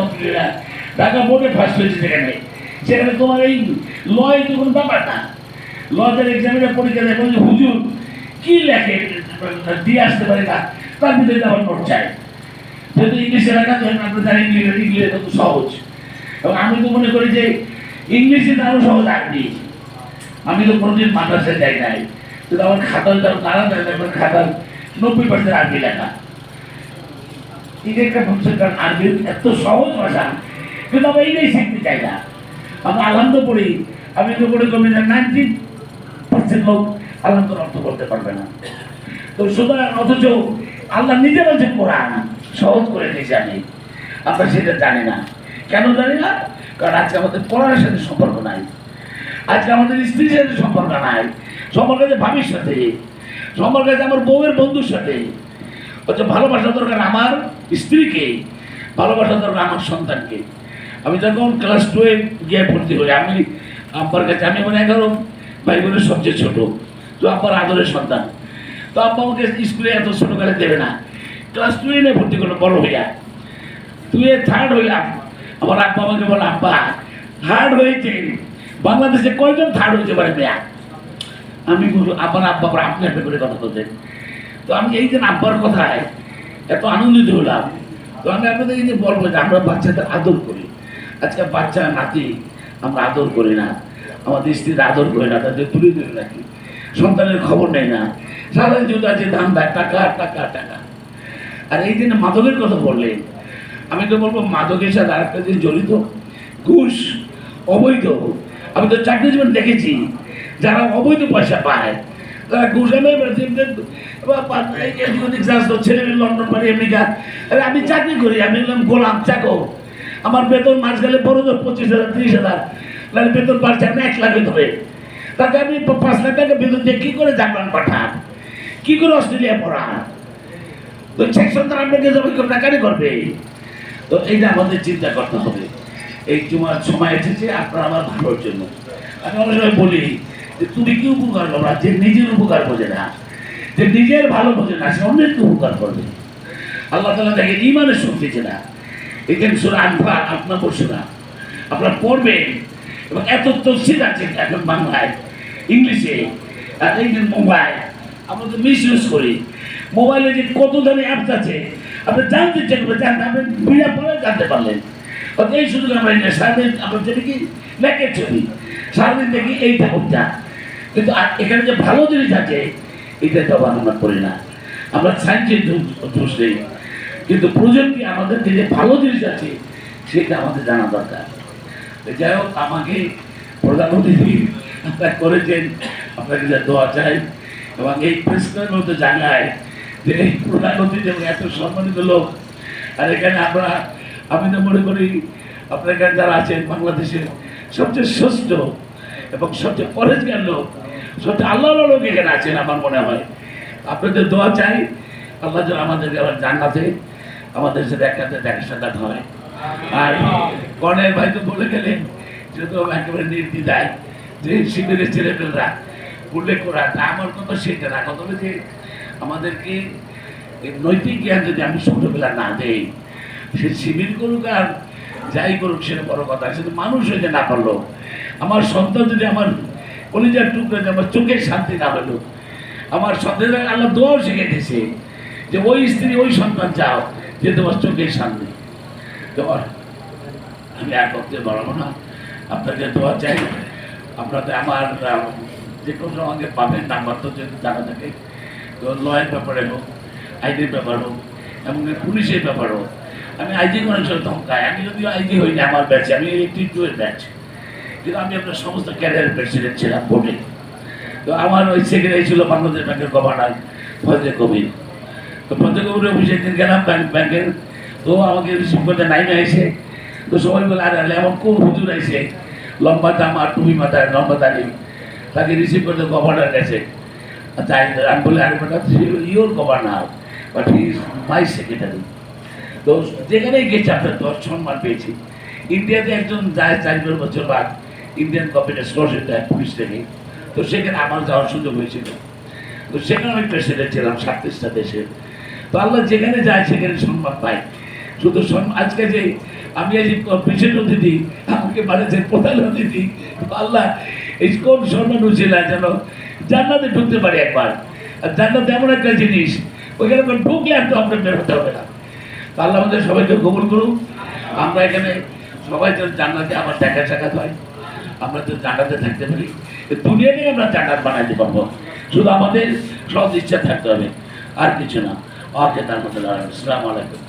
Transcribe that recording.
Complete Dhaka বোর্ডে first হয়েছে সেখানে সেখানে তোমার এই লয় তো কোনো ব্যাপার না লজের এক্সামিনের পরীক্ষা দেয় বলছে হুজুর কি লেখে দিয়ে আসতে পারি না তার ভিতরে আবার নোট চাই যেহেতু ইংলিশে লেখা তো আমরা জানি ইংলিশে কত সহজ এবং আমি তো মনে করি যে ইংলিশে আরো সহজ আগে আমি তো কোনোদিন মাদ্রাসায় যাই নাই কিন্তু আমার খাতার তারা দেয় খাতার 90% আরবি লেখা একটা ভাবছেন কারণ আরবি এত সহজ ভাষা কিন্তু আমরা এইটাই শিখতে চাই না আমরা আনন্দ পড়ি আমি তো করে কমে 90% লোক আনন্দ অর্থ করতে পারবে না তো সুতরাং অথচ আল্লাহ নিজে বলছে কোরআন সহজ করে দিয়েছে আমি আমরা সেটা জানি না কেন জানি না কারণ আজকে আমাদের পড়ার সাথে সম্পর্ক নাই আজকে আমাদের স্ত্রীর সাথে সম্পর্ক নাই সম্পর্ক আছে ভাবির সাথে সম্পর্ক আছে আমার বউয়ের বন্ধুর সাথে হচ্ছে ভালোবাসা দরকার আমার স্ত্রীকে ভালোবাসা দরকার আমার সন্তানকে আমি যখন ক্লাস 12 গিয়ে ভর্তি হই আমি আব্বার কাছে আমি মানে 11 ভাই বোনের সবচেয়ে ছোট তো আব্বার আদরের সন্তান তো আব্বা আমাকে স্কুলে এত ছোটকালে দেবে না ক্লাস 12 ভর্তি করলো বড় হইয়া তুই থার্ড হইলাম আমার আব্বা আমাকে বলে আব্বা থার্ড হয়েছে বাংলাদেশে কয়জন থার্ড হয়েছে পারে মেয়া আমি বলবো আব্বার আব্বা আপনি একটা করে কথা বলতেন তো আমি এই যে আব্বার কথায় এত আনন্দিত হলাম তো আমি আপনাদের এই যে বলবো যে আমরা বাচ্চাদের আদর করি আজকে বাচ্চা নাতি আমরা আদর করি না আমাদের স্ত্রীর আদর করি না তাদের তুলে তুলে রাখি সন্তানের খবর নেই না সারা যদি আছে দাম দেয় টাকা টাকা টাকা আর এই দিনে মাদকের কথা বললেন আমি তো বলবো মাদকের সাথে আরেকটা জিনিস জড়িত ঘুষ অবৈধ আমি তো চাকরি জীবন দেখেছি যারা অবৈধ পয়সা পায় তারা ঘুষ ছেলে লন্ডন পারি আমেরিকা আমি চাকরি করি আমি বললাম গোলাম চাকর আমার বেতন মাস গেলে বড় 25,000 30,000 বেতন বাড়ছে আমি 1 লাখ ধরে তাকে আমি 5 লাখ টাকা বেতন দিয়ে কি করে জাপান পাঠান কি করে অস্ট্রেলিয়া পড়ান তো সেকশন তারা আপনাকে জমি টাকারই করবে তো এইটা আমাদের চিন্তা করতে হবে এই তোমার সময় এসেছে আপনার আমার ভালোর জন্য আমি অনেক সময় বলি যে তুমি কি উপকার করবা যে নিজের উপকার বোঝে না যে নিজের ভালো বোঝে না সে অন্যকে উপকার করবে আল্লাহ তাআলা দেখে ইমানের শক্তি না এখানে সূরা আনফাল আপনার বসে না আপনারা পড়বেন এবং এত তফসির আছে এখন বাংলায় ইংলিশে আর এই যে মোবাইল আমরা তো মিস ইউজ করি মোবাইলে যে কত ধরনের অ্যাপস আছে আপনি জানতে চাইবেন জানতে আপনি বিনা পরে জানতে পারলেন এই সুযোগ আমরা সারাদিন আমরা যেটা কি লেখের ছবি সারাদিন দেখি এইটা হত্যা কিন্তু এখানে যে ভালো জিনিস আছে এটা তো আমরা করি না আমরা সায়েন্সের দোষ নেই কিন্তু প্রযুক্তি আমাদেরকে যে ভালো জিনিস আছে সেটা আমাদের জানা দরকার যাই হোক আমাকে প্রধান অতিথি আপনারা করেছেন আপনাকে যা দোয়া চাই এবং এই প্রেসক্লাবের মতো জায়গায় যে এই প্রধান অতিথি এবং এত সম্মানিত লোক আর এখানে আমি তো মনে করি আপনার এখানে যারা আছেন বাংলাদেশের সবচেয়ে শ্রেষ্ঠ এবং সবচেয়ে পরেজগার লোক সবচেয়ে আল্লাহ লোক এখানে আছেন আমার মনে হয় আপনাদের দোয়া চাই আল্লাহ যেন আমাদেরকে আবার জান্নাতে আমাদের সাথে একসাথে দেখা সাক্ষাৎ হয় আর কর্ণের ভাই তো বলে গেলেন যেহেতু একেবারে নির্দ্বিধায় যে শিবিরের ছেলেমেয়েরা উল্লেখ করা তা আমার কথা সেটা না কথা হলো যে আমাদেরকে নৈতিক জ্ঞান যদি আমি ছোটবেলা না দেই সে শিবির করুক আর যাই করুক সেটা বড় কথা সেটা মানুষ হইতে না পারলো আমার সন্তান যদি আমার কলিজার টুকরা আমার চোখের শান্তি না হলো আমার সন্তান আল্লাহ দোয়াও শিখে দিয়েছে যে ওই স্ত্রী ওই সন্তান চাও যে তোমার চোখের শান্তি তোমার আমি আর করতে পারবো না আপনাকে দোয়া চাই আপনাদের আমার যে কোনো আমাকে পাবেন নাম্বার তো জানা থাকে তো লয়ের ব্যাপারে হোক আইনের ব্যাপার হোক এবং পুলিশের ব্যাপার হোক আমি আইজি অনেক সময় ধমকাই আমি যদিও আইজি হই না আমার ব্যাচে আমি 82 ব্যাচ কিন্তু আমি আপনার সমস্ত ক্যারিয়ার প্রেসিডেন্ট ছিলাম বোর্ডে তো আমার ওই সেক্রেটারি ছিল বাংলাদেশ ব্যাংকের গভর্নর ফজলে কবির তো ফজলে কবির অফিসে একদিন গেলাম ব্যাংকের তো আমাকে রিসিভ করতে নাইমে এসে তো সবাই বলে আর এমন কোন হুজুর আইসে লম্বা জামা টুপি মাথায় লম্বা দাঁড়ি তাকে রিসিভ করতে গভর্নর গেছে তাই আমি বলে আরে বেটা your governor but he is my secretary তো যেখানেই গেছে আপনার 10 সম্মান পেয়েছি ইন্ডিয়াতে একজন যায় 4 বছর বাদ ইন্ডিয়ান গভর্নমেন্টের স্কলারশিপ দেয় পুলিশ থেকে তো সেখানে আমার যাওয়ার সুযোগ হয়েছিল তো সেখানে আমি প্রেসিডেন্ট ছিলাম 37টা দেশে তো আল্লাহ যেখানে যায় সেখানে সম্মান পায় শুধু আজকে যে আমি এই বিশেষ অতিথি, আমাকে বাড়িতে প্রধান অতিথি। আল্লাহ এই কোন সম্মান ছিল যেন জান্নাতে ঢুকতে পারি একবার। আর জান্নাত এমন একটা জিনিস, ওইখানে ঢুকলে আর তো আমরা বের হতে হবে না। আল্লাহ আমাদের সবাইকে কবুল করুক। আমরা এখানে সবাই যেন জান্নাতে আবার দেখা সাক্ষাৎ হয়, আমরা তো জান্নাতে থাকতে পারি, দুনিয়াটাই আমরা জান্নাত বানাইতে পারবো। শুধু আমাদের সৎ ইচ্ছা থাকতে হবে, আর কিছু না। ওকে, তার মধ্যে আসসালামু আলাইকুম।